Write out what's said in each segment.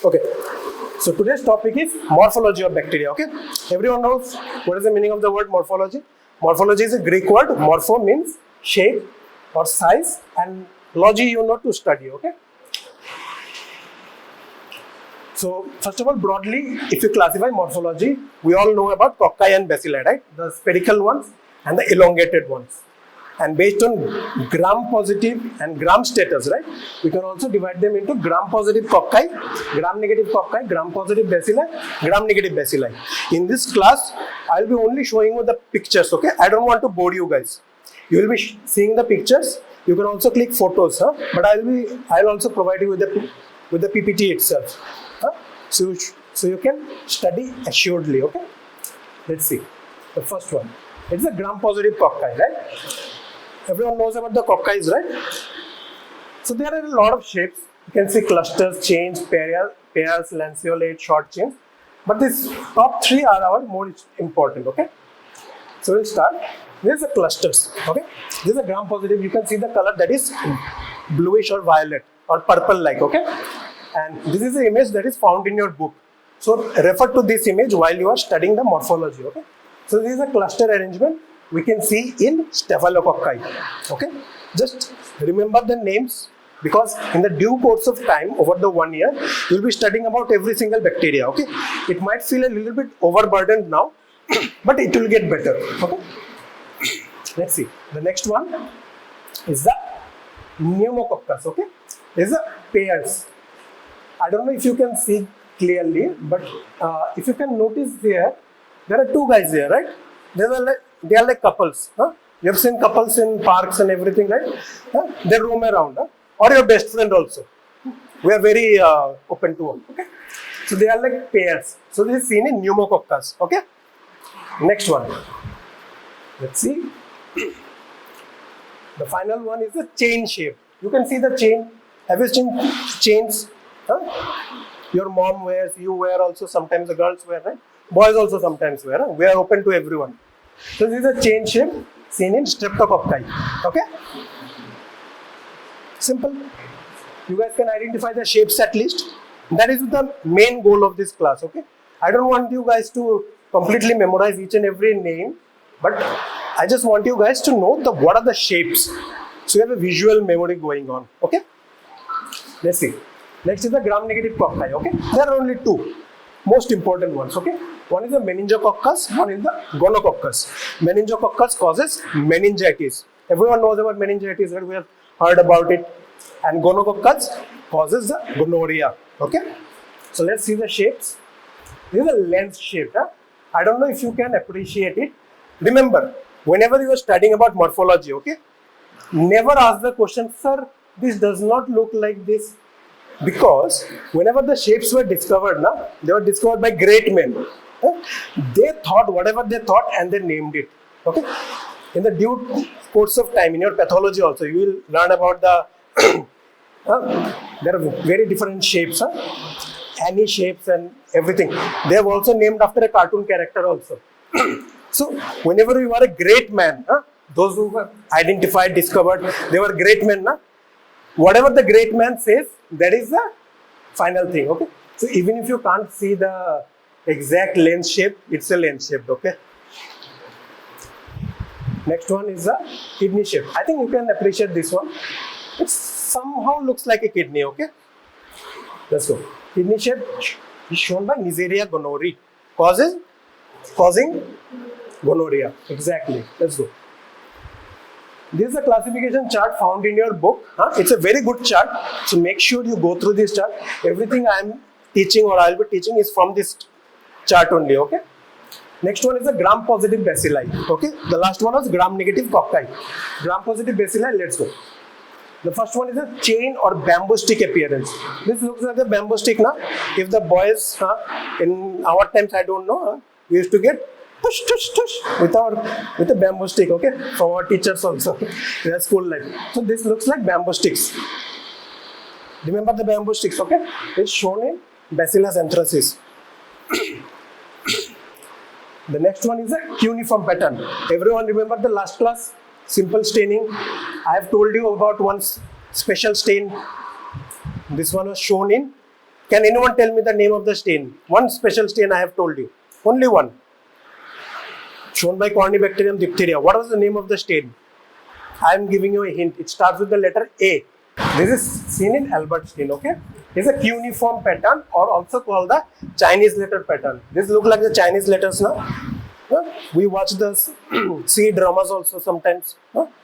Okay, so today's topic is morphology of bacteria. Okay, everyone knows what is the meaning of the word morphology. Morphology is a Greek word. Morpho means shape or size, and logy you know to study. Okay, so first of all, broadly, if you classify morphology, we all know about cocci and bacilli, right? The spherical ones and the elongated ones. And based on gram positive and gram status, right, we can also divide them into gram positive cocci, gram negative cocci, gram positive bacilli, gram negative bacilli. In this class, I'll be only showing you the pictures, okay? I don't want to bore you guys. You will be seeing the pictures. You can also click photos, but I'll also provide you with the PPT itself. So you can study assuredly, okay? Let's see. The first one. It's a gram positive cocci, right? Everyone knows about the cocci, right? So there are a lot of shapes. You can see clusters, chains, pairs, lanceolate, short chains. But these top three are our more important, okay? So we'll start. There's the clusters, okay? This is a gram positive. You can see the color that is bluish or violet or purple like, okay? And this is the image that is found in your book. So refer to this image while you are studying the morphology, okay? So this is a cluster arrangement we can see in Staphylococci, okay? Just remember the names because in the due course of time over the 1 year, you'll be studying about every single bacteria, okay? It might feel a little bit overburdened now, but it will get better, okay? Let's see. The next one is the Pneumococcus, okay? These are pairs. I don't know if you can see clearly, but if you can notice there are two guys here, right? They are like couples. You have seen couples in parks and everything, right? They roam around. Or your best friend also. We are very open to all. Okay? So they are like pairs. So this is seen in Pneumococcus. Okay? Next one. Let's see. The final one is the chain shape. You can see the chain. Have you seen chains? Your mom wears, you wear also, sometimes the girls wear, right? Boys also sometimes wear. We are open to everyone. So this is a chain shape seen in Streptococci. Okay? Simple. You guys can identify the shapes at least. That is the main goal of this class. Okay? I don't want you guys to completely memorize each and every name, but I just want you guys to know what are the shapes. So you have a visual memory going on. Okay? Let's see. Next is the gram negative cocci. Okay? There are only two most important ones. Okay? One is the meningococcus, one is the gonococcus. Meningococcus causes meningitis. Everyone knows about meningitis, right? We have heard about it. And gonococcus causes the gonorrhea. Okay? So let's see the shapes. This is a lens shape. I don't know if you can appreciate it. Remember, whenever you are studying about morphology, okay, never ask the question, sir, this does not look like this. Because whenever the shapes were discovered, they were discovered by great men. They thought whatever they thought and they named it. Okay? In the due course of time, in your pathology also, you will learn about the there are very different shapes, Annie shapes and everything. They have also named after a cartoon character also. So whenever you are a great man, those who were identified, discovered, they were great men. Whatever the great man says, that is the final thing, okay? So even if you can't see the exact lens shape, it's a lens shape, okay? Next one is the kidney shape. I think you can appreciate this one. It somehow looks like a kidney, okay? Let's go. Kidney shape is shown by Neisseria gonorrhoeae, causing gonorrhea. Exactly. Let's go. This is a classification chart found in your book. It's a very good chart. So make sure you go through this chart. Everything I am teaching or I will be teaching is from this chart only. Okay. Next one is the gram positive bacilli. Okay. The last one was gram negative cocci. Gram positive bacilli. Let's go. The first one is a chain or bamboo stick appearance. This looks like a bamboo stick now. If the boys in our times, I don't know, we used to get tush tush tush with a bamboo stick, okay, from our teachers also in their school life. So this looks like bamboo sticks. Remember the bamboo sticks, okay? It's shown in Bacillus anthracis. The next one is a cuneiform pattern. Everyone remember the last class? Simple staining. I have told you about one special stain. This one was shown in Can anyone tell me the name of the stain? One special stain I have told you. Only one. Shown by Corynebacterium diphtheria. What was the name of the stain? I am giving you a hint. It starts with the letter A. This is seen in Albert stain, okay? It's a cuneiform pattern, or also called the Chinese letter pattern. This look like the Chinese letters now. We watch the C dramas also sometimes.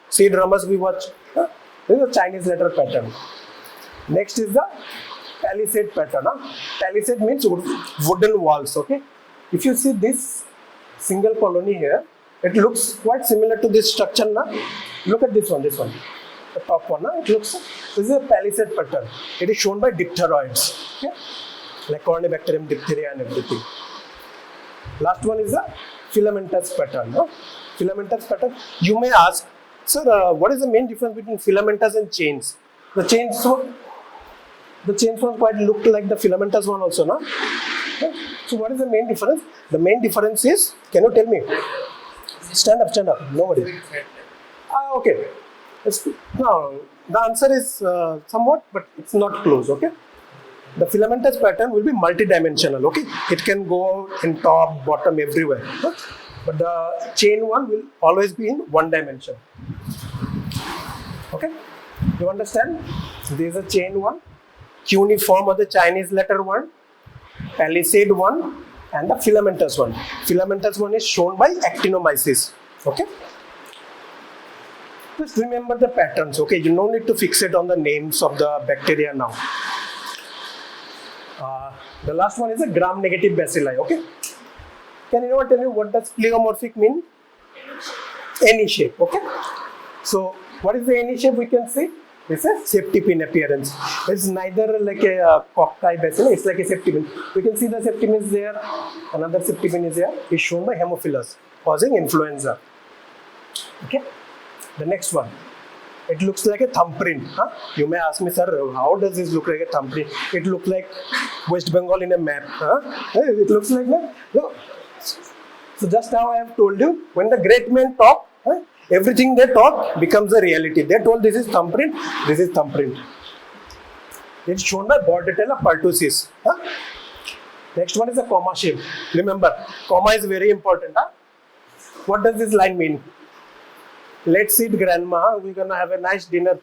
C dramas we watch. This is a Chinese letter pattern. Next is the palisade pattern. Palisade means wooden walls, okay? If you see this single colony here, it looks quite similar to this structure now. Look at this one, the top one. It looks, this is a palisade pattern. It is shown by dipteroids, okay? Like Corynebacterium, diphtheria and everything. Last one is the filamentous pattern. Filamentous pattern. You may ask, sir, what is the main difference between filamentous and chains? The chains one quite look like the filamentous one also, no? So what is the main difference? The main difference is, can you tell me? Stand up, nobody. Okay. No, the answer is somewhat, but it's not close, okay? The filamentous pattern will be multidimensional, okay? It can go in top, bottom, everywhere. But the chain one will always be in one dimension. Okay? You understand? There is a chain one, cuneiform or the Chinese letter one, palisade one, and the filamentous one. Filamentous one is shown by actinomyces. Okay? Just remember the patterns, okay? You don't need to fixate on the names of the bacteria now. The last one is a gram-negative bacilli, okay? Can anyone tell me what does pleomorphic mean? Any shape, okay? So, what is the any shape we can see? It's a septip in appearance. It's neither like a Cocci bacilli, it's like a septipin. We can see the septipin is there, another septipin is there. It's shown by Haemophilus, causing influenza. Okay? The next one. It looks like a thumbprint. You may ask me, sir, how does this look like a thumbprint? It looks like West Bengal in a map. It looks like that. No. So just now I have told you, when the great men talk, everything they talk becomes a reality. They told this is thumbprint, this is thumbprint. It's shown by Bordetella pertussis. Next one is a comma shape. Remember, comma is very important. What does this line mean? Let's eat grandma, we're gonna have a nice dinner.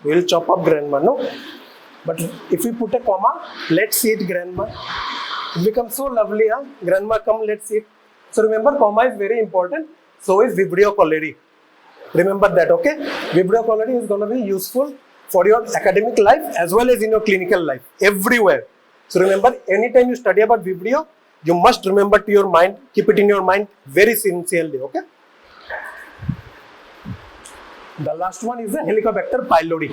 We'll chop up grandma, no? But if we put a comma, let's eat grandma. It becomes so lovely, Grandma, come, let's eat. So remember, comma is very important. So is Vibrio cholerae. Remember that, okay? Vibrio cholerae is gonna be useful for your academic life as well as in your clinical life, everywhere. So remember, anytime you study about Vibrio, you must remember to your mind, keep it in your mind very sincerely, okay? The last one is the Helicobacter pylori.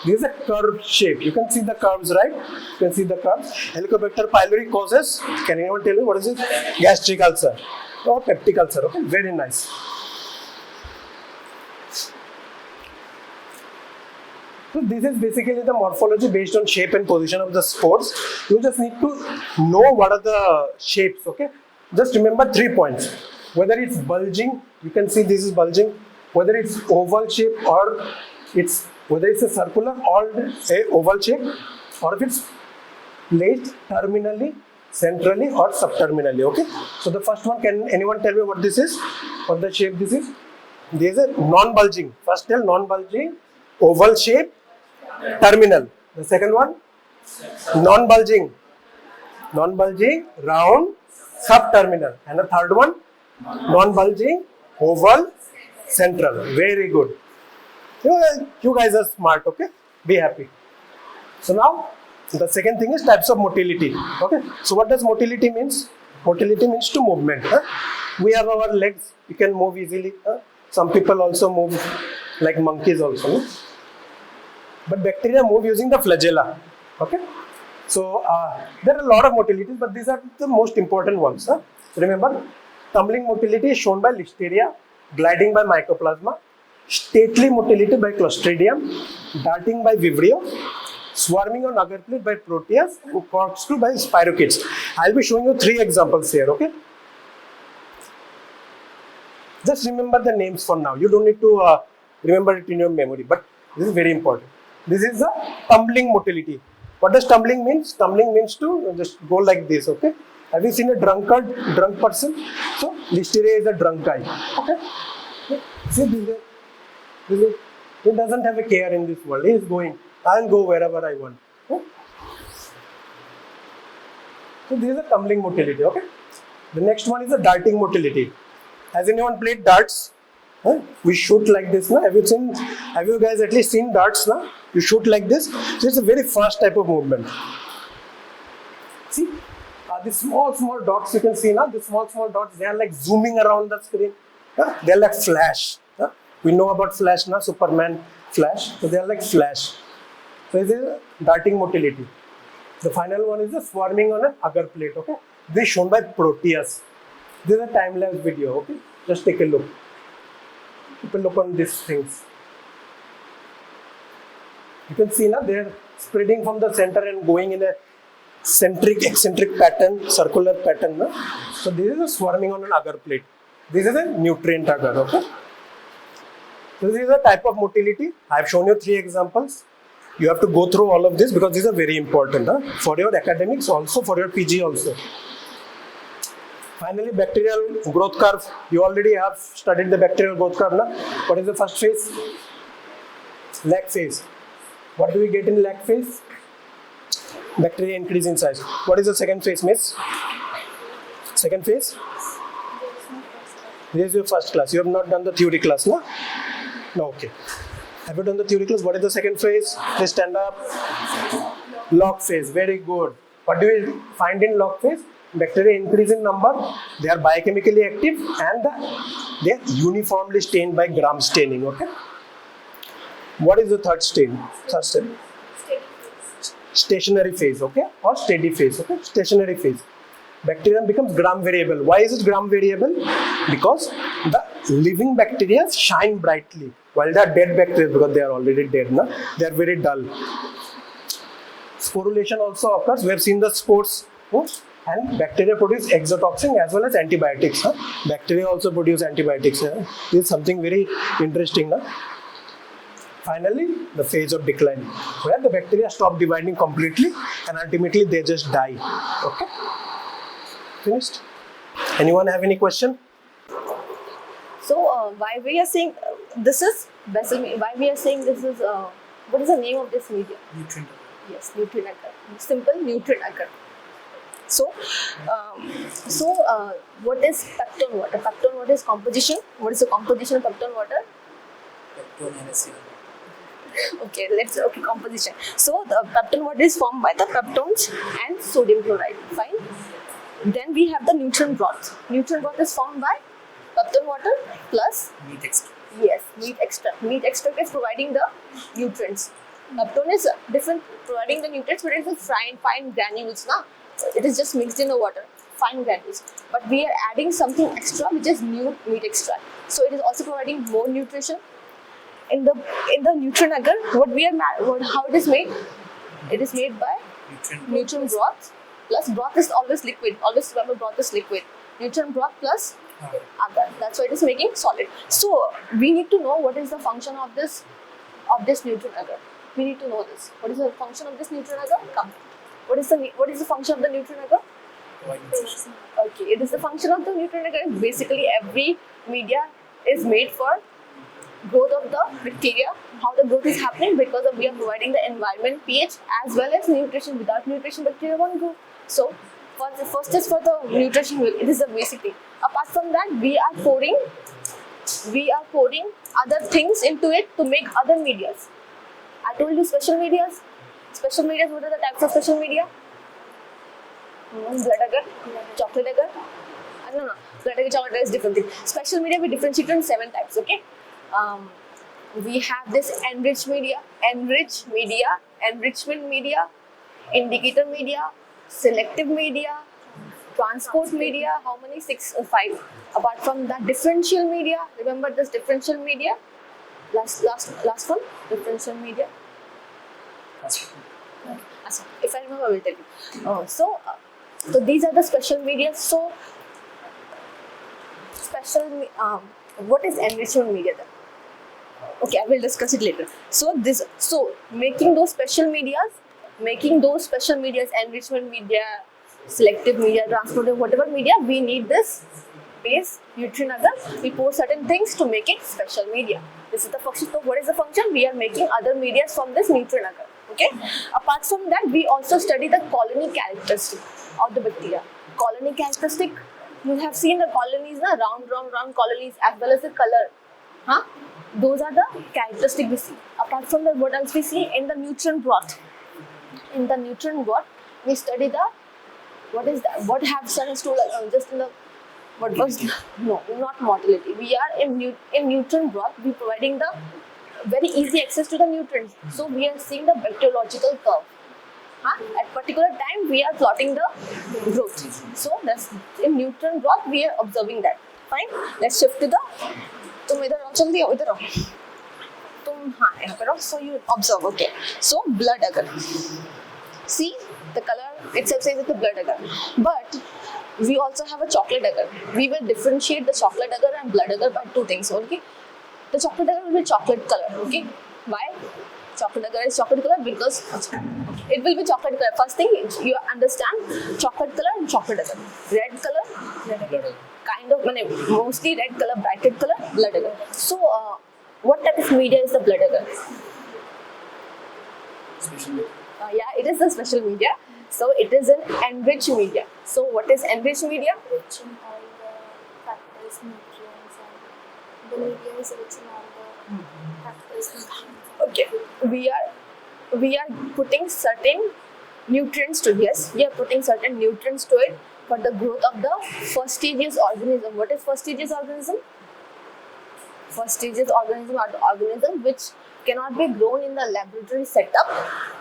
This is a curved shape. You can see the curves, right? You can see the curves. Helicobacter pylori causes, can anyone tell me what is it? Gastric ulcer or peptic ulcer, okay? Very nice. So this is basically the morphology based on shape and position of the spores. You just need to know what are the shapes, okay? Just remember 3 points. Whether it's bulging, you can see this is bulging. Whether it's oval shape or whether it's a circular or a oval shape, or if it's placed terminally, centrally or subterminally, okay? So the first one, can anyone tell me what this is? What the shape this is? This is a non-bulging. First tell non-bulging, oval shape, terminal. The second one, non-bulging, round, subterminal. And the third one, non-bulging, oval, central. Very good. You guys are smart, okay? Be happy. So now, the second thing is types of motility. Okay? So what does motility means? Motility means to movement. We have our legs. We can move easily. Some people also move like monkeys also. No? But bacteria move using the flagella. Okay? So there are a lot of motilities, but these are the most important ones. Remember, tumbling motility is shown by Listeria, gliding by Mycoplasma, stately motility by Clostridium, darting by Vibrio, swarming on agar plate by Proteus, and corkscrew by Spirochetes. I'll be showing you 3 examples here, okay? Just remember the names for now. You don't need to remember it in your memory, but this is very important. This is the tumbling motility. What does tumbling means? Tumbling means to just go like this, okay? Have you seen a drunk person? So, Listeria is a drunk guy, okay? See this guy? He doesn't have a care in this world. He is going. I'll go wherever I want. Okay? So, this is a tumbling motility, okay? The next one is a darting motility. Has anyone played darts? Huh? We shoot like this, na? Have you guys at least seen darts, na? You shoot like this. So it's a very fast type of movement. See, the small dots you can see now. The small dots, they are like zooming around the screen. Huh? They are like flash. Huh? We know about flash, na? Superman flash. So they are like flash. So this is a darting motility. The final one is the swarming on an agar plate. Okay, this is shown by Proteus. This is a time-lapse video. Okay, just take a look. People look on these things. You can see now they're spreading from the center and going in a eccentric pattern, circular pattern. No? So this is a swarming on an agar plate. This is a nutrient agar. Okay. So this is a type of motility. I have shown you 3 examples. You have to go through all of this because these are very important for your academics, also for your PG also. Finally, bacterial growth curve. You already have studied the bacterial growth curve. Na? What is the first phase? Lag phase. What do we get in lag phase? Bacteria increase in size. What is the second phase, miss? Second phase? This is your first class. You have not done the theory class, no? No, okay. Have you done the theory class? What is the second phase? Please stand up. Log phase. Very good. What do we find in log phase? Bacteria increase in number, they are biochemically active and they are uniformly stained by gram staining. Okay. What is the third stain? Third stain? Stationary phase, okay, or steady phase. Okay, stationary phase. Bacterium becomes gram variable. Why is it gram variable? Because the living bacteria shine brightly, while the dead bacteria, because they are already dead, na, they are very dull. Sporulation also occurs. We have seen the spores. And bacteria produce exotoxin as well as antibiotics. Huh? Bacteria also produce antibiotics. Huh? This is something very interesting. Huh? Finally, the phase of decline, where the bacteria stop dividing completely and ultimately they just die. Okay? Finished? Anyone have any question? So, why we are saying this is Bacilli? Why we are saying this is what is the name of this media? Nutrient. Yes, nutrient agar. Simple nutrient agar. So, what is peptone water? Peptone water is composition. What is the composition of peptone water? Peptone NaCl. Okay, composition. So, the peptone water is formed by the peptones and sodium chloride. Fine. Then we have the nutrient broth. Nutrient broth is formed by peptone water plus Meat extract. Yes, meat extract. Meat extract is providing the nutrients. Peptone is different, providing the nutrients, but it is fine granules, na. It is just mixed in the water, fine granules. But we are adding something extra, which is new meat extract. So it is also providing more nutrition. In the nutrient agar, how it is made? It is made by nutrient broth plus broth is always liquid. Always remember, broth is liquid. Nutrient broth plus agar. That's why it is making solid. So we need to know what is the function of this nutrient agar. We need to know this. What is the function of this nutrient agar? Come. What is the function of the nutrient agar? Okay, it is the function of the nutrient agar. Basically, every media is made for growth of the bacteria. How the growth is happening? Because we are providing the environment, pH, as well as nutrition. Without nutrition, bacteria won't grow. So, first is for the nutrition. It is the basic thing. Apart from that, we are pouring other things into it to make other medias. I told you special medias. Special media, what are the types of special media? Blood agar, chocolate agar. No, blood agar, chocolate agar is different thing. Special media we differentiate in 7 types, okay? We have this enriched media, enrichment media, indicator media, selective media, transport media. How many? 6 or 5. Apart from that, differential media. Remember this differential media? Last one, differential media. If I remember, I will tell you. So these are the special media. So, what is enrichment media then? Okay, I will discuss it later. So making those special medias making those special media, enrichment media, selective media, transporter, whatever media, we need this base nutrient agar. We pour certain things to make it special media. This is the function. So what is the function? We are making other media from this nutrient agar. Okay. Apart from that, we also study the colony characteristic of the bacteria. Colony characteristic. You have seen the colonies, na? Round colonies, as well as the color. Huh? Those are the characteristics we see. Apart from that, what else we see in the nutrient broth? In the nutrient broth, we study the what is that? What have science told us just in the what was no, not motility. We are in nutrient broth. We providing the very easy access to the nutrients. So we are seeing the bacteriological curve. At particular time, we are plotting the growth. So that's in nutrient broth. We are observing that. Fine. Let's shift to the. तुम इधर आओ जल्दी आओ इधर आओ तुम हाँ यहाँ पे रहो so you observe okay so blood agar see the color itself says it's a blood agar but we also have a chocolate agar we will differentiate the chocolate agar and blood agar by two things okay the chocolate agar will be chocolate color okay why chocolate agar is chocolate color because it will be chocolate color first thing you understand chocolate color and chocolate agar red color kind of mostly red color brighted color blood agar so what type of media is the blood agar Special media. Yeah it is a special media so it is an enriched media so what is enriched media Rich in all the factors, nutrients, and the medium is rich in all the factors, nutrients. okay we are putting certain nutrients to we are putting certain nutrients to it for the growth of the fastidious organism. What is fastidious organism? Fastidious organism are the organism which cannot be grown in the laboratory setup.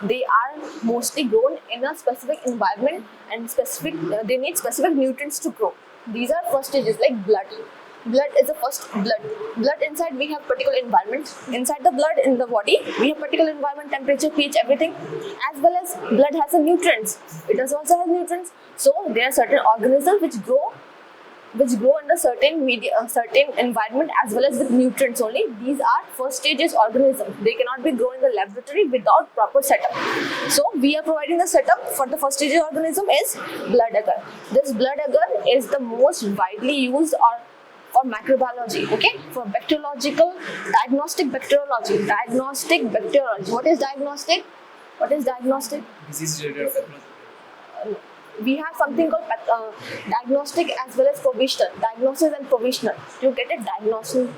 They are mostly grown in a specific environment and they need specific nutrients to grow. These are fastidious like blood. Blood is the first blood inside we have particular environment inside the blood in the body we have particular environment temperature pH everything as well as blood has a nutrients it does also have nutrients so there are certain organisms which grow under certain media certain environment as well as with nutrients only these are first stages organisms they cannot be grown in the laboratory without proper setup so we are providing the setup for the first stages organism is blood agar this blood agar is the most widely used or for microbiology, okay? For bacteriological, diagnostic bacteriology. What is diagnostic? Disease related pathology. We have something called diagnostic as well as provisional. Diagnosis and provisional. You get it? Diagnosis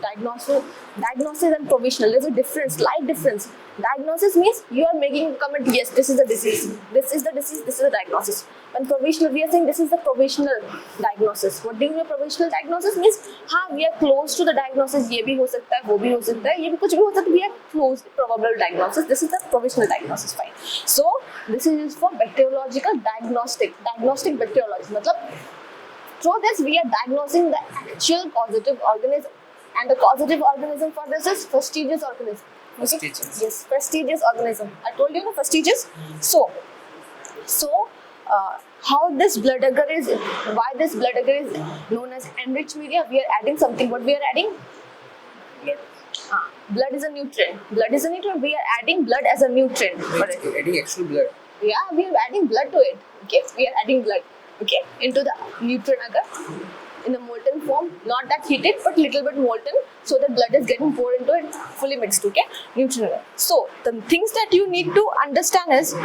and provisional. There's a difference, slight difference. Diagnosis means you are making a comment, yes, this is the disease. This is the diagnosis. When provisional, we are saying this is the provisional diagnosis. What do you mean provisional diagnosis means? We are close to the diagnosis. ये भी हो सकता है, वो भी हो सकता है, ये भी कुछ भी हो सकता है. We are close to probable diagnosis. This is the provisional diagnosis. Fine. So this is used for bacteriological diagnostic bacteriology. मतलब through this we are diagnosing the actual causative organism, and the causative organism for this is fastidious organism. Okay? Fastidious. Yes, fastidious organism. I told you, no, fastidious. So, how this blood agar is, why this blood agar is known as enriched media? We are adding something. What we are adding? Blood. Blood is a nutrient. We are adding blood as a nutrient. Wait, adding actual blood. Yeah, we are adding blood to it. Okay, we are adding blood. Okay, into the nutrient agar in a molten form, not that heated, but little bit molten, so that blood is getting poured into it, fully mixed. Okay, nutrient agar. So the things that you need to understand is,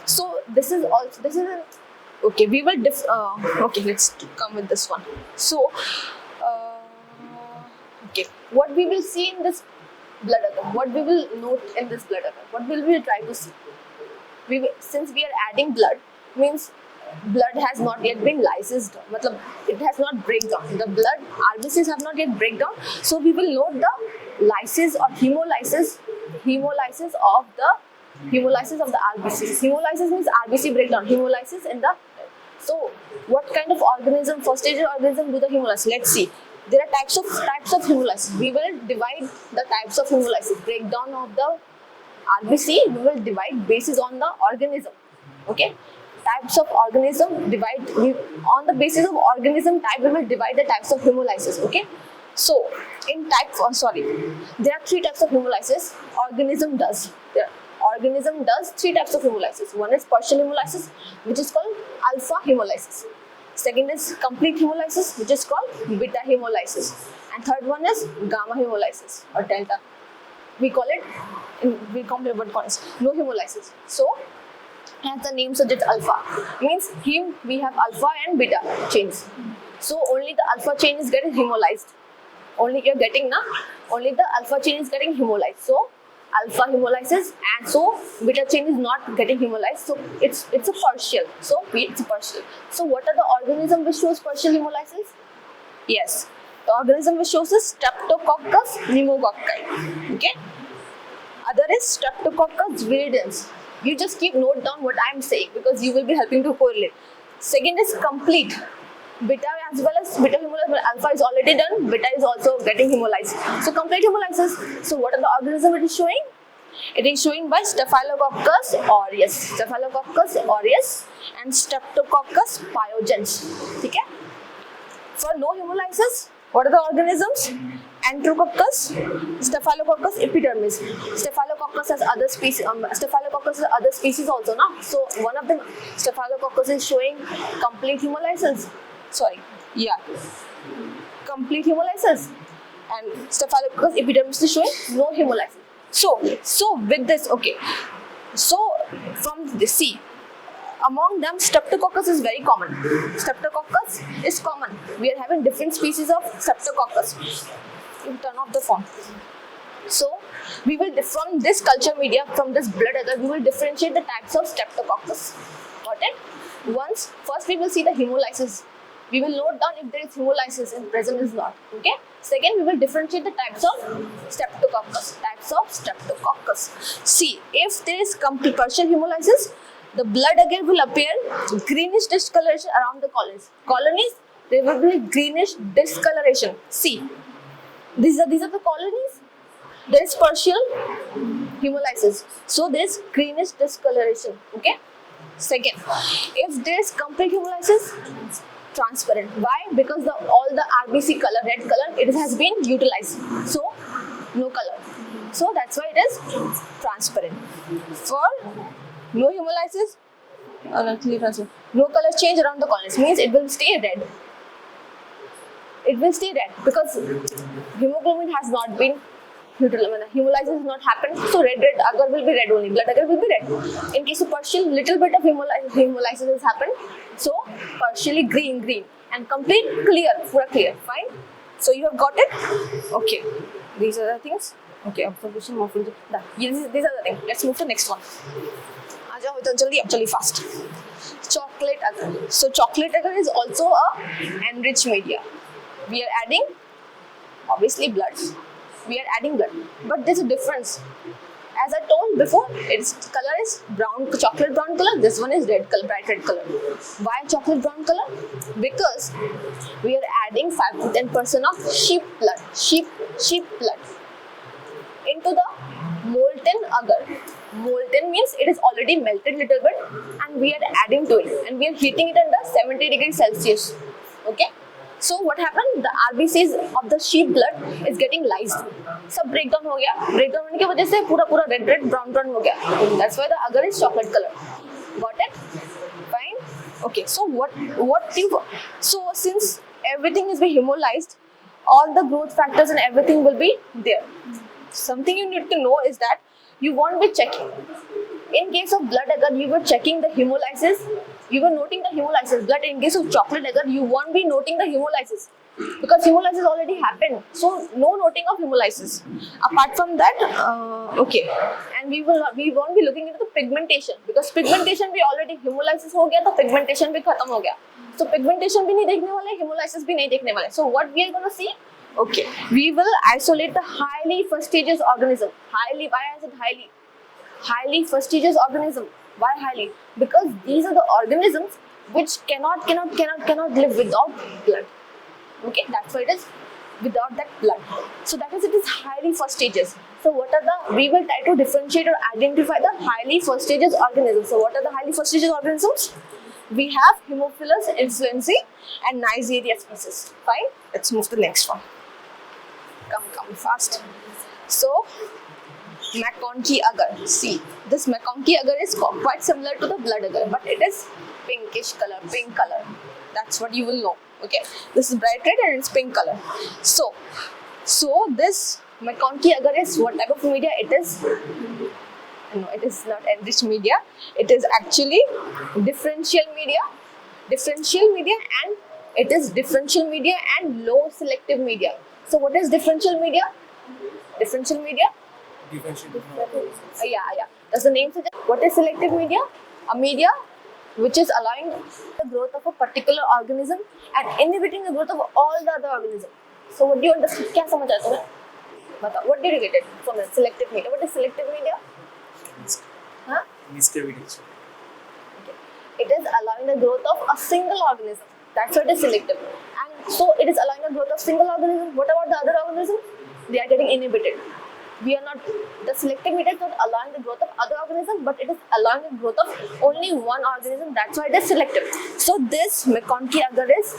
so this is okay. We will okay. Let's come with this one. So, okay, what we will see in this blood agar, what we will note in this blood agar, what will we try to see? Since we are adding blood, means blood has not yet been lysed. Matlab, it has not break down. The blood RBCs have not yet break down. So we will note the lysis or hemolysis of the RBCs. Hemolysis means RBC breakdown. Hemolysis in the. So what kind of organism, first stage organism do the hemolysis? Let's see. There are types of hemolysis. We will divide the types of hemolysis. Breakdown of the RBC, we will divide basis on the organism. Okay. Types of organism on the basis of organism type, we will divide the types of hemolysis. Okay. So in there are three types of hemolysis organism does. organism does 3 types of hemolysis. One is partial hemolysis, which is called alpha hemolysis. Second is complete hemolysis, which is called beta hemolysis. And third one is gamma hemolysis or delta. We call it, we call it no hemolysis. So, as the name suggests, alpha means we have alpha and beta chains. So only the alpha chain is getting hemolyzed. Only you're getting only the alpha chain is getting hemolyzed. So alpha hemolysis, and so beta chain is not getting hemolyzed. So it's a partial. So it's a partial. So what are the organism which shows partial hemolysis? Yes, the organism which shows is Streptococcus pneumococci. Okay. Other is Streptococcus viridans. You just keep note down what I am saying because you will be helping to correlate. Second is complete. Beta as well as beta hemolysis. Alpha is already done. Beta is also getting hemolyzed. So complete hemolysis. So what are the organisms it is showing? It is showing by Staphylococcus aureus, Staphylococcus aureus, and Streptococcus pyogenes. Okay. For no hemolysis, what are the organisms? Enterococcus, Staphylococcus epidermis. Staphylococcus has other species. Staphylococcus has other species also, na? So one of them, Staphylococcus, is showing complete hemolysis. Complete hemolysis, and Staphylococcus epidermis is showing no hemolysis. So with this, okay. So from the C, among them, Streptococcus is very common. Streptococcus is common. We are having different species of Streptococcus. You turn off the phone. So we will, from this culture media, from this blood agar, we will differentiate the types of Streptococcus. Got it? First we will see the hemolysis. We will note down if there is hemolysis and present is not. Okay. Second, we will differentiate the types of Streptococcus. See, if there is complete partial hemolysis, the blood again will appear greenish discoloration around the colonies. Colonies, there will be greenish discoloration. See, these are the colonies. There is partial hemolysis, so there is greenish discoloration. Okay. Second, if there is complete hemolysis, transparent. Why? Because all the RBC color, red color, it has been utilized. So no color. So that's why it is transparent. For no hemolysis, no color change around the colonies means it will stay red. It will stay red because hemoglobin has not been utilized. Hemolysis has not happened. So red agar will be red only. Blood agar will be red. In case of partial, little bit of hemolysis has happened. So partially green, and complete clear, pura clear. Fine. So you have got it. Okay. These are the things. Okay. Observation, morphology. These are the things. Let's move to the next one. Actually fast. Chocolate agar. So chocolate agar is also a enriched media. We are adding obviously blood. We are adding blood, but there's a difference. As I told before, its color is brown, chocolate brown color. This one is red color, bright red color. Why chocolate brown color? Because we are adding 5 to 10% of sheep blood into the molten agar. Molten means it is already melted little bit, and we are adding to it, and we are heating it under 70 degrees Celsius. Okay. So what happened? The RBCs of the sheep blood is getting lysed. सब breakdown हो गया. Breakdown होने की वजह से पूरा red brown हो गया. That's why the agar is chocolate color. Got it? Fine. Okay. So since everything is being hemolyzed, all the growth factors and everything will be there. Something you need to know is that you won't be checking. In case of blood agar, you were checking the hemolysis. You were noting the hemolysis. But in case of chocolate agar, you won't be noting the hemolysis because hemolysis already happened. So no noting of hemolysis. Apart from that, okay. And we won't be looking into the pigmentation because pigmentation भी already hemolysis हो गया तो pigmentation भी खत्म हो गया. So pigmentation भी नहीं देखने वाले, hemolysis भी नहीं देखने वाले. So what we are going to see? Okay, we will isolate the highly fastidious organism. Highly, why is it highly? Highly fastidious organism. Why highly? Because these are the organisms which cannot live without blood. Okay, that's why it is without that blood. So that is, it is highly fastidious. So what are the, we will try to differentiate or identify the highly fastidious organisms. So what are the highly fastidious organisms? We have Haemophilus influenzae and Neisseria species. Fine, let's move to the next one. Come fast. So MacConkey agar. See, this MacConkey agar is quite similar to the blood agar, but it is pinkish color, pink color. That's what you will know. Okay, this is bright red and it's pink color. So this MacConkey agar is what type of media it is? No, it is not enriched media. It is actually differential media. And it is differential media and low selective media. So what is differential media? Differential media? Yeah. Does the name suggest? What is selective media? A media which is allowing the growth of a particular organism and inhibiting the growth of all the other organisms. So what do you understand? क्या समझ आता है? बताओ. What did you get it from the selective media? What is selective media? Huh? Okay. It is allowing the growth of a single organism. That's what is selective. And so it is allowing the growth of single organism. What about the other organisms? They are getting inhibited. The selective media is not allowing the growth of other organisms, but it is allowing the growth of only one organism. That's why it is selective. So this MacConkey agar is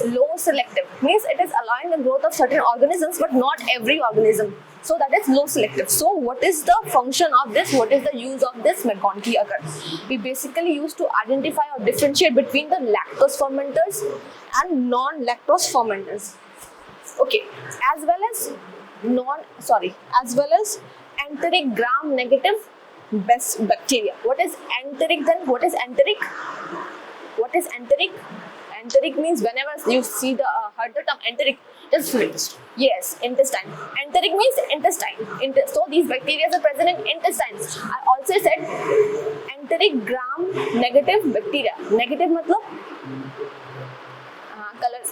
low selective. Means it is allowing the growth of certain organisms, but not every organism. So that is low selective. So what is the function of this? What is the use of this MacConkey agar? We basically use to identify or differentiate between the lactose fermenters and non-lactose fermenters. Okay, as well as enteric gram-negative bacteria. What is enteric then? What is enteric? Enteric means whenever you see heard the term enteric, just yes, intestine. Enteric means intestine. So these bacteria are present in intestines. I also said enteric gram-negative bacteria. Negative matlab color.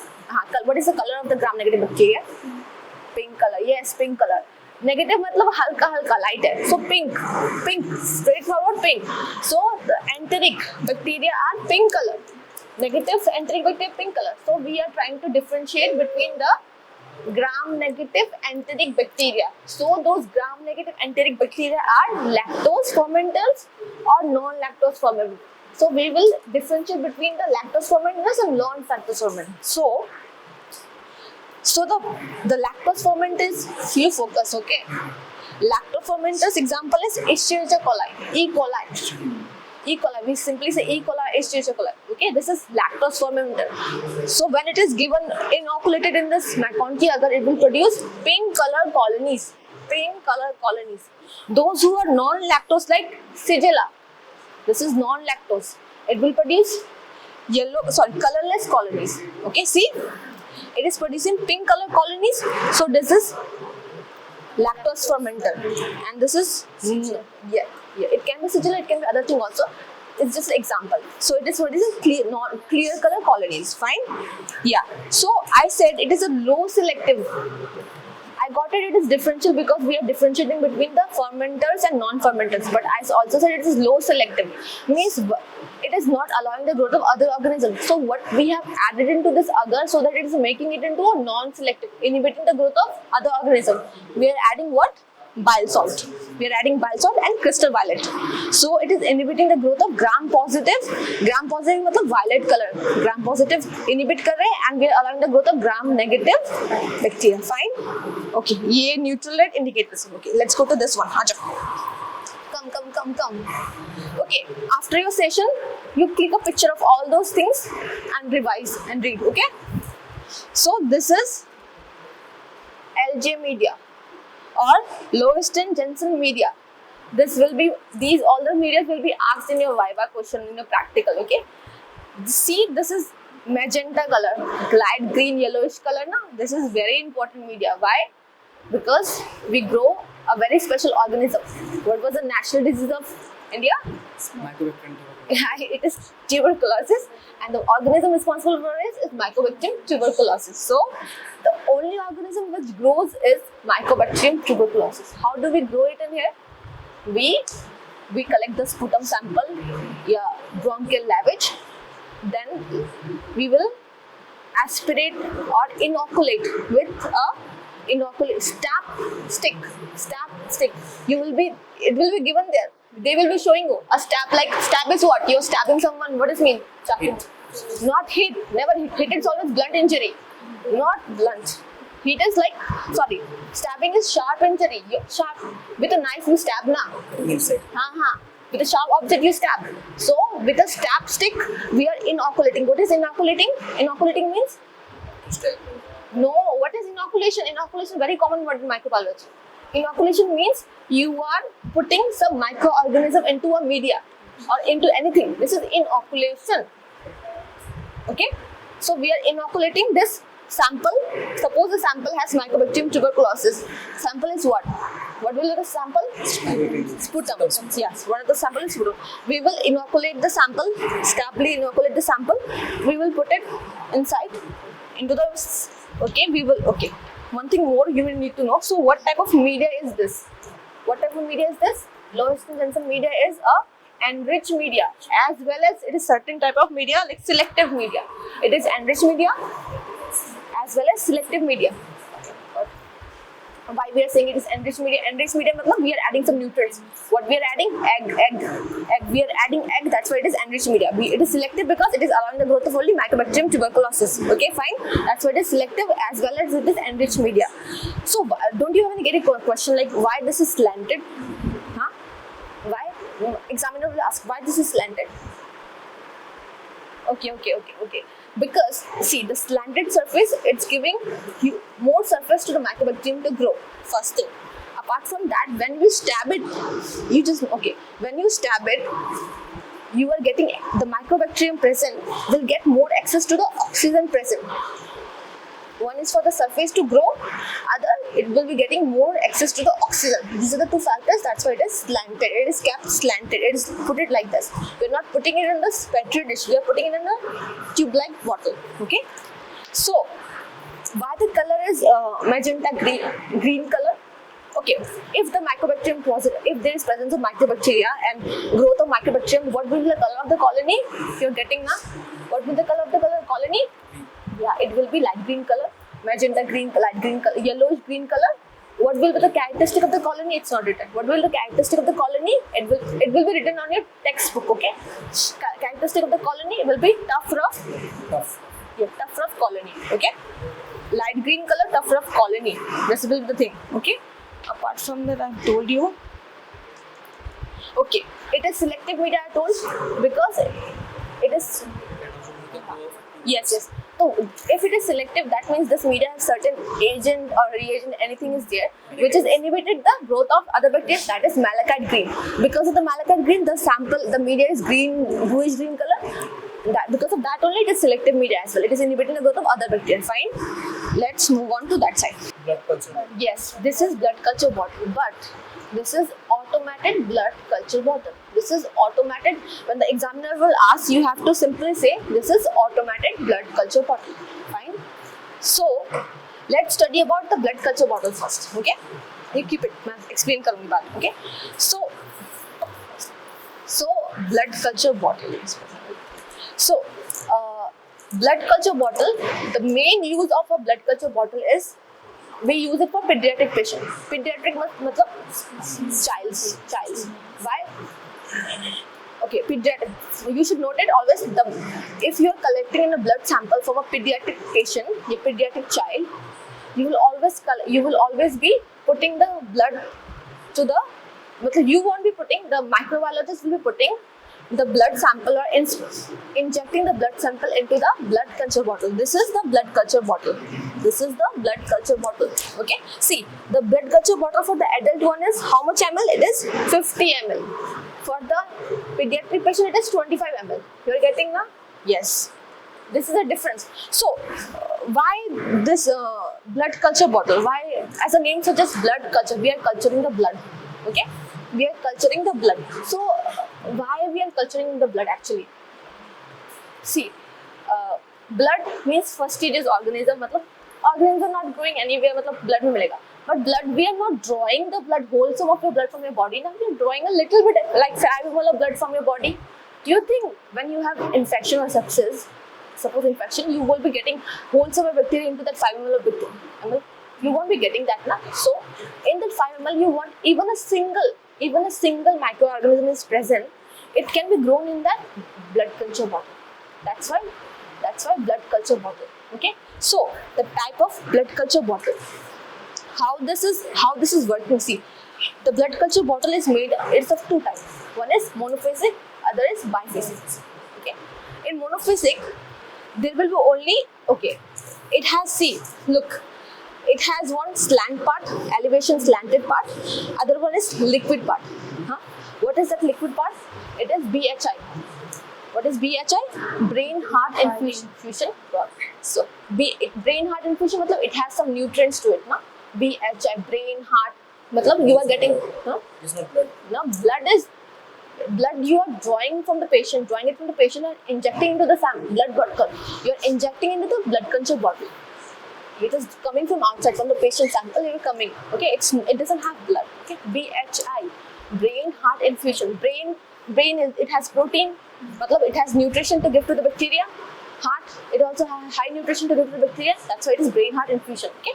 What is the color of the gram-negative bacteria? Pink color. Yes, pink color. Negative matlab halka light hai. So pink, straightforward pink. So the enteric bacteria are pink color. Negative enteric bacteria pink color. So we are trying to differentiate between the gram-negative enteric bacteria. So those gram-negative enteric bacteria are lactose fermenters or non-lactose fermenters. So we will differentiate between the lactose fermenters and non-lactose fermenters. So the lactose fermenters, you focus, okay? Lactose fermenters example is Escherichia coli, E. coli. We simply say E. coli, Escherichia coli. Okay, this is lactose fermenter. So when it is given inoculated in this MacConkey agar, it will produce pink color colonies. Those who are non-lactose like Sigilla, this is non-lactose. It will produce colorless colonies. Okay, see? It is producing pink color colonies. So this is lactose fermenter, and this is it can be sigilla, it can be other thing also. It's just an example. So it is producing clear color colonies. Fine. Yeah. So I said it is a low selective. I got it is differential because we are differentiating between the fermenters and non-fermenters. But I also said it is low selective. Means it is not allowing the growth of other organisms. So what we have added into this agar so that it is making it into a non-selective, inhibiting the growth of other organisms. We are adding what? Bile salt. We are adding bile salt and crystal violet. So it is inhibiting the growth of gram-positive. Gram-positive means violet color. Gram-positive inhibit kar rahe and we are allowing the growth of gram-negative bacteria. Fine. Okay. ये neutral red indicators. Okay. Let's go to this one. Come. Okay. After your session, you click a picture of all those things and revise and read. Okay. So this is LJ media or Lowenstein-Jensen media. All the media will be asked in your viva question in your practical. Okay. See, this is magenta color, light green, yellowish color. Now, this is very important media. Why? Because we grow a very special organism. What was the national disease of India? Mycobacterium. It is tuberculosis, and the organism responsible for it is Mycobacterium tuberculosis. So, the only organism which grows is Mycobacterium tuberculosis. How do we grow it in here? We collect the sputum sample, bronchial lavage. Then we will aspirate or inoculate with a stab stick. It will be given there. They will be showing you a stab. Like stab is what? You're stabbing someone. What does it mean? Hit. Not hit. Never hit. Hit is always blunt injury. Not blunt. Heat is like, sorry, stabbing is sharp injury. You sharp with a knife you stab na. Inside. With a sharp object you stab. So with a stab stick we are inoculating. What is inoculating? Inoculating means no. What is inoculation? Inoculation very common word in microbiology. Inoculation means you are putting some microorganism into a media or into anything. This is inoculation. Okay. So we are inoculating this sample. Suppose the sample has Mycobacterium tuberculosis. Sample is what? What will be the sample? Sputum. Yes, one of the sample is sputum. We will inoculate the sample, stably inoculate the sample. We will put it inside into the, okay, we will, okay. One thing more you will need to know. So what type of media is this? What type of media is this? Lowenstein-Jensen media is a enriched media, as well as it is certain type of media like selective media. It is enriched media as well as selective media. Why we are saying it is enriched media? Enriched media means we are adding some nutrients. What we are adding? Egg. We are adding egg. That's why it is enriched media. It is selective because it is allowing the growth of only Mycobacterium tuberculosis. Okay, fine. That's why it is selective as well as it is enriched media. So don't you have any question like why this is slanted? Huh? Why? Examiner will ask why this is slanted. Okay. Because see, the slanted surface, it's giving you more surface to the Mycobacterium to grow. First thing. Apart from that, when you stab it, when you stab it, you are getting the Mycobacterium present will get more access to the oxygen present. One is for the surface to grow, other it will be getting more access to the oxygen. These are the two factors. That's why it is slanted. It is kept slanted. It is put it like this. We are not putting it in the petri dish. We are putting it in a tube-like bottle. Okay. So why the color is magenta green color? Okay. If the Mycobacterium positive, if there is presence of Mycobacteria and growth of Mycobacterium, what will be the color of the colony? If you are getting now, what will be the color of the colony? Yeah, it will be light green color, magenta green, light green color, yellowish green color. What will be the characteristic of the colony? It's not written. What will be the characteristic of the colony? It will be written on your textbook. Okay. Characteristic of the colony will be tough rough colony. Okay. Light green color, tough rough colony. This will be the thing. Okay. Apart from that, I've told you. Okay. It is selective media. I told because it is. Yes. So if it is selective, that means this media has certain agent or reagent, anything is there, which has inhibited the growth of other bacteria. That is malachite green. Because of the malachite green, the media is green, bluish green color. Because of that only, it is selective media as well. It is inhibiting the growth of other bacteria. Fine. Let's move on to that side. Blood culture. Yes, this is blood culture bottle, but this is automated blood culture bottle. This is automated. When the examiner will ask, you have to simply say this is automated blood culture bottle. Fine. So let's study about the blood culture bottle first. Okay. You keep it. मैं explain करूँगी बाद. Okay. So blood culture bottle. So blood culture bottle. The main use of a blood culture bottle is we use it for pediatric patient. Pediatric matlab childs. Why? Okay, pediatric. You should note it always. If you are collecting in a blood sample from a pediatric patient, a pediatric child, you will always be putting the blood to the. You won't be putting. The microbiologist will be putting the blood sample or injecting the blood sample into the blood culture bottle. This is the blood culture bottle. This is the blood culture bottle. Okay. See, the blood culture bottle for the adult one is how much ml? It is 50 ml. For the pediatric patient, it is 25 ml. You are getting now? Yes. This is the difference. So, why this blood culture bottle? Why, as the name suggests, blood culture? We are culturing the blood. Okay. We are culturing the blood. So, why we are culturing the blood actually? See, blood means fastidious organism. Organisms are not growing anywhere. Blood में मिलेगा. But blood, we are not drawing the blood, wholesome of your blood from your body. Now we are drawing a little bit like 5 ml of blood from your body. Do you think when you have infection or sepsis, suppose infection, you will be getting wholesome bacteria into that 5 ml of bacteria? You won't be getting that now. So in that 5 ml, you want even a single microorganism is present. It can be grown in that blood culture bottle. That's why blood culture bottle. Okay, so the type of blood culture bottle. How this is working. See, the blood culture bottle is made. It's of two types. One is monophasic, other is biphasic. Okay, in monophasic, there will be only It has look. It has one slant part, elevation slanted part. Other one is liquid part. What is that liquid part? It is BHI. What is BHI? Brain heart infusion. So brain heart infusion matlab it has some nutrients to it, na? BHI, brain heart. Matlab you are getting. It's not blood. No, blood you are drawing it from the patient and injecting into the blood bottle. You are injecting into the blood culture bottle. It is coming from outside, from the patient sample. You are coming. Okay, it doesn't have blood. Okay, BHI, brain heart infusion. Brain it has protein. Matlab it has nutrition to give to the bacteria. Heart, it also has high nutrition to give to the bacteria. That's why it is brain heart infusion. Okay,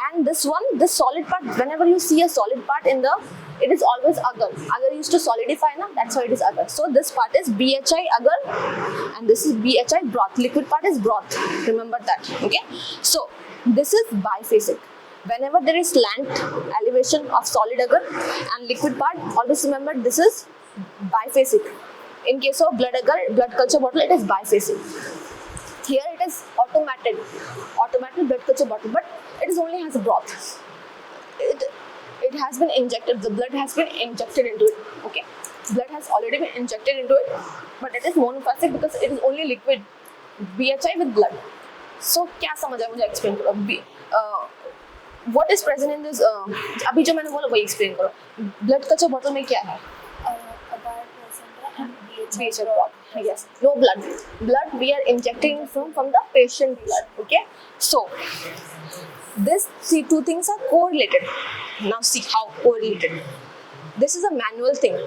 and this solid part. Whenever you see a solid part it is always agar. Agar used to solidify, na? That's why it is agar. So this part is BHI agar, and this is BHI broth. Liquid part is broth. Remember that. Okay. So this is biphasic. Whenever there is slant elevation of solid agar and liquid part, always remember this is biphasic. In case of blood culture bottle, it is biphasic. Here it is automated blood culture bottle, but it is only has a broth. It has been injected. The blood has been injected into it. Okay, blood has already been injected into it, but it is monophasic because it is only liquid. BHI with blood. So क्या समझ आया मुझे explain करो. What is present in this? अभी जो मैंने बोला वही explain करो. Blood culture bottle में क्या है? Agar present and BHI broth. Yes, no blood. Blood we are injecting from the patient blood. Okay, so two things are correlated. Now see how correlated. This is a manual thing.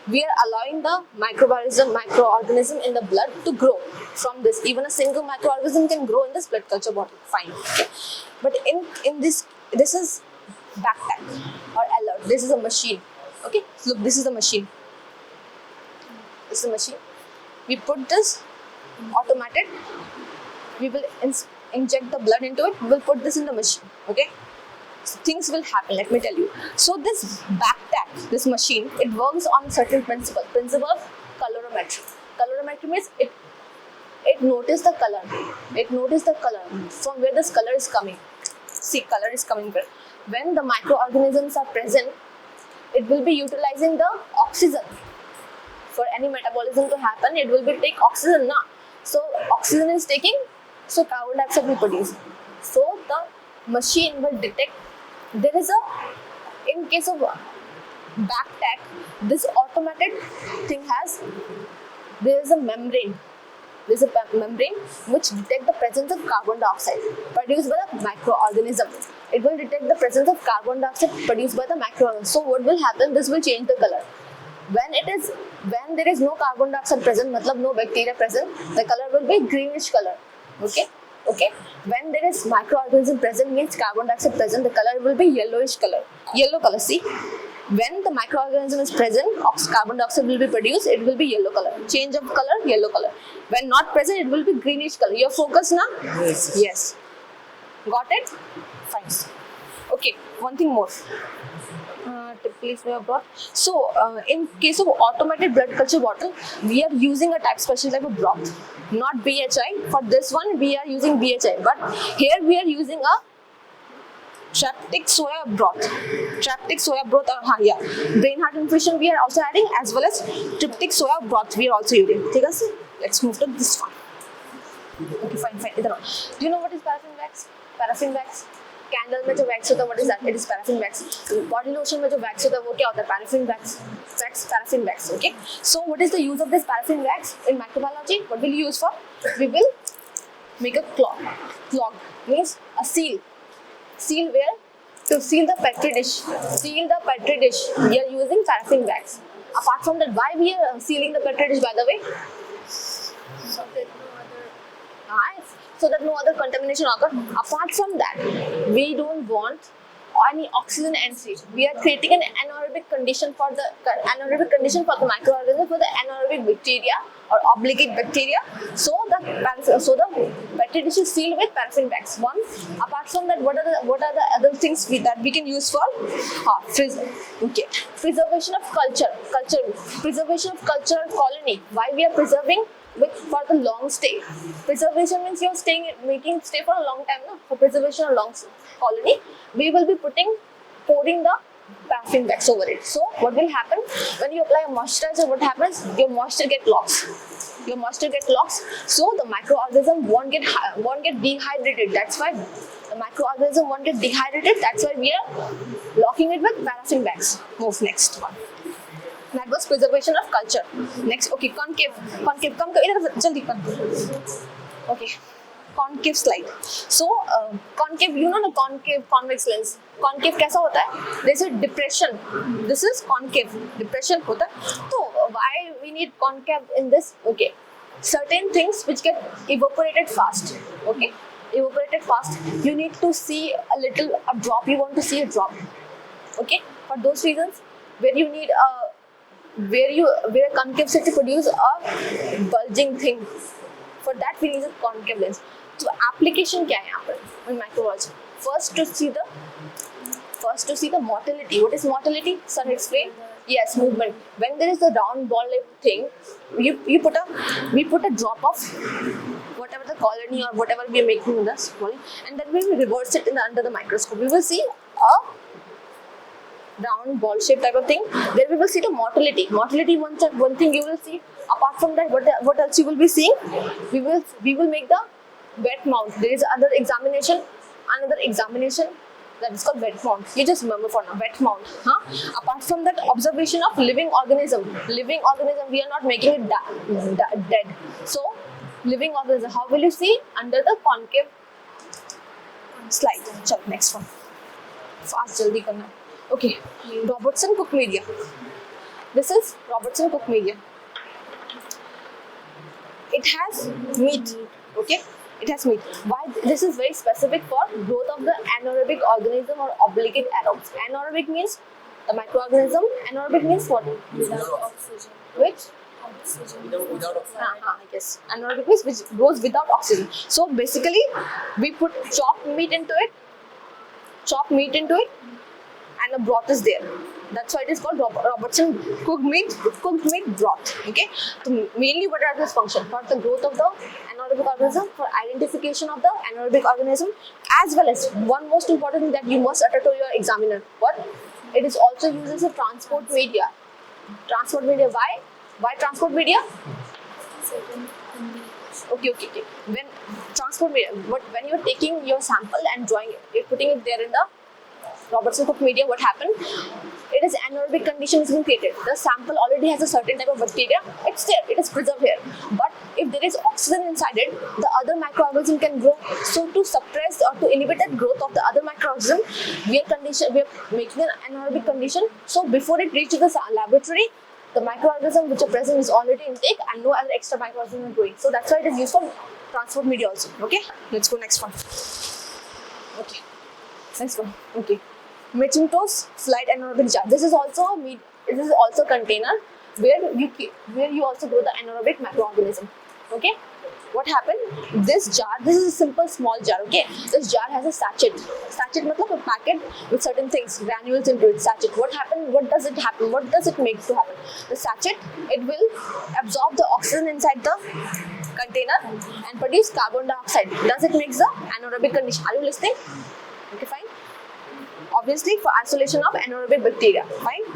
We are allowing the microorganism in the blood to grow from this. Even a single microorganism can grow in this blood culture bottle. Fine. Okay. But in this is backpack or alert. This is a machine. Okay. Look, this is a machine. This is a machine. We put this automated. We will inject the blood into it. We will put this in the machine. Okay. So things will happen, let me tell you. So this backpack, this machine, it works on a certain principle of colorimetry. Colorimetry means it notices the color. It notices the color from where this color is coming. See, color is coming from. When the microorganisms are present, it will be utilizing the oxygen. For any metabolism to happen, it will be take oxygen now. So oxygen is taking, so carbon dioxide will produce. So the machine will detect. There is in case of backpack, this automated thing there is a membrane. There is a membrane which detects the presence of carbon dioxide produced by the microorganism. It will detect the presence of carbon dioxide produced by the microorganism. So what will happen? This will change the color. When there is no carbon dioxide present, matlab no bacteria present, the color will be greenish color. Okay. When there is microorganism present, means carbon dioxide present, the color will be yellowish color. Yellow color. See, when the microorganism is present, carbon dioxide will be produced. It will be yellow color. Change of color, yellow color. When not present, it will be greenish color. You're focused now? Yes. Got it? Fine. Okay. One thing more. Please we have brought. So, in case of automated blood culture bottle, we are using a special type of broth, not BHI. For this one, we are using BHI, but here we are using a triptic soya broth. Triptic soya broth, brain heart infusion we are also adding, as well as triptic soya broth we are also using. Let's move to this one. Okay, fine. Do you know what is paraffin wax? Paraffin wax. Candle में जो wax होता है, what is that? It is paraffin wax. Body lotion में जो wax होता है, वो क्या होता है? Paraffin wax. Paraffin wax. Okay. So what is the use of this paraffin wax in microbiology? What will you use for? We will make a clog. Clog means a seal. Seal where? To seal the petri dish. Seal the petri dish. We are using paraffin wax. Apart from that, why we are sealing the petri dish? By the way, so that no other contamination occurs. Apart from that, we don't want any oxygen entry, we are creating an anaerobic condition for the microorganism, for the anaerobic bacteria or obligate bacteria. So the petri dish is sealed with paraffin bags. One, apart from that, what are the other things that we can use for preservation of preservation of culture colony. Why we are preserving? For the long stay. Preservation means you're making stay for a long time. No? For preservation of long colony, we will be pouring the paraffin bags over it. So what will happen when you apply a moisturizer? What happens? Your moisture get lost. So the microorganism won't get dehydrated. That's why the microorganism won't get dehydrated. That's why we are locking it with paraffin bags. Move next one. That was preservation of culture. Next, okay, concave. Come, jaldi concave. Okay, concave slide. So, concave, you know the concave convex lens. Concave कैसा होता है? This is depression. This is concave. Depression होता है. So, why we need concave in this? Okay, certain things which get evaporated fast. Okay, evaporated fast. You need to see a drop. You want to see a drop. Okay, for those reasons, where you need where concave set to produce a bulging thing. For that we need a concave lens. So application क्या है यहाँ पर in microbiology? First to see the motility. What is motility? Sir, explain. Yes, movement. When there is a round ball-like thing, we put a drop of whatever the colony or whatever we are making in the skull, and then we will reverse it under the microscope. We will see a round ball shape type of thing. Then we will see the motility. Motility, one thing you will see. Apart from that, what else you will be seeing? We will make the wet mount. There is another examination that is called wet mount. You just remember for now, wet mount. Apart from that, observation of living organism. Living organism, we are not making it dead. So, living organism, how will you see? Under the concave slide. Chalo, next one. Fast, jaldi karna. Okay, Robertson Cook media. This is Robertson Cook media. It has meat. Okay, it has meat. Why? This is very specific for growth of the anaerobic organism or obligate aerobes. Anaerobic means the microorganism. Anaerobic means what? Without oxygen. Which? Oxygen. Without oxygen. Yes. Anaerobic means which grows without oxygen. So basically, we put chopped meat into it, and a broth is there. That's why it is called Robertson cooked meat broth. Okay. So mainly what are this function? For the growth of the anaerobic organism, for identification of the anaerobic organism, as well as one most important thing that you must utter to your examiner. What? It is also used as a transport media. Transport media. Why? Why transport media? Okay. When transport media, when you are taking your sample and drawing it, you're putting it there in the Robertson Cook media, what happened? It is anaerobic condition is being created. The sample already has a certain type of bacteria. It's there. It is preserved here. But if there is oxygen inside it, the other microorganism can grow. So to suppress or to inhibit the growth of the other microorganism, we are making an anaerobic condition. So before it reaches the laboratory, the microorganism which are present is already intake and no other extra microorganism are growing. So that's why it is used for transport media also. Okay, let's go next one. Okay, next one. Okay. Mechimptos slide anaerobic jar. This is also a container where you also grow the anaerobic microorganism. Okay. What happened? This jar, this is a simple small jar. Okay. This jar has a sachet. Sachet means a packet with certain things, granules into it. Sachet. What happened? What does it happen? What does it make to happen? The sachet, it will absorb the oxygen inside the container and produce carbon dioxide. Does it make the anaerobic condition? Are you listening? Okay, fine. Obviously for isolation of anaerobic bacteria. Fine.